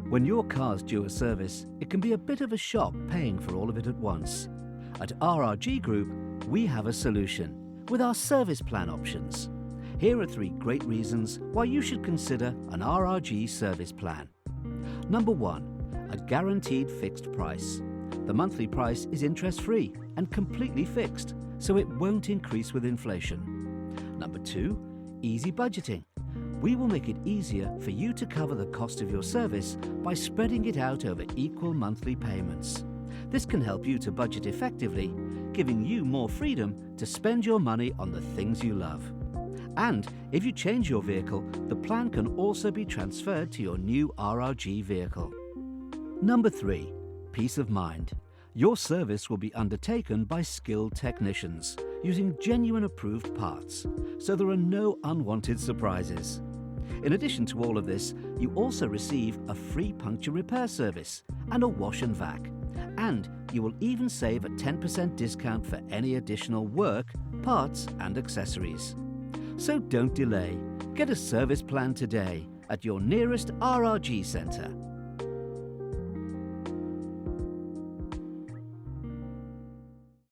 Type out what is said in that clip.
When your car's due a service, it can be a bit of a shock paying for all of it at once. At RRG Group, we have a solution with our service plan options. Here are 3 great reasons why you should consider an RRG service plan. Number 1, a guaranteed fixed price. The monthly price is interest-free and completely fixed, so it won't increase with inflation. Number 2, easy budgeting. We will make it easier for you to cover the cost of your service by spreading it out over equal monthly payments. This can help you to budget effectively, giving you more freedom to spend your money on the things you love. And if you change your vehicle, the plan can also be transferred to your new RRG vehicle. Number 3, peace of mind. Your service will be undertaken by skilled technicians using genuine approved parts, so there are no unwanted surprises. In addition to all of this, you also receive a free puncture repair service and a wash and vac. And you will even save a 10% discount for any additional work, parts and accessories. So don't delay. Get a service plan today at your nearest RRG centre.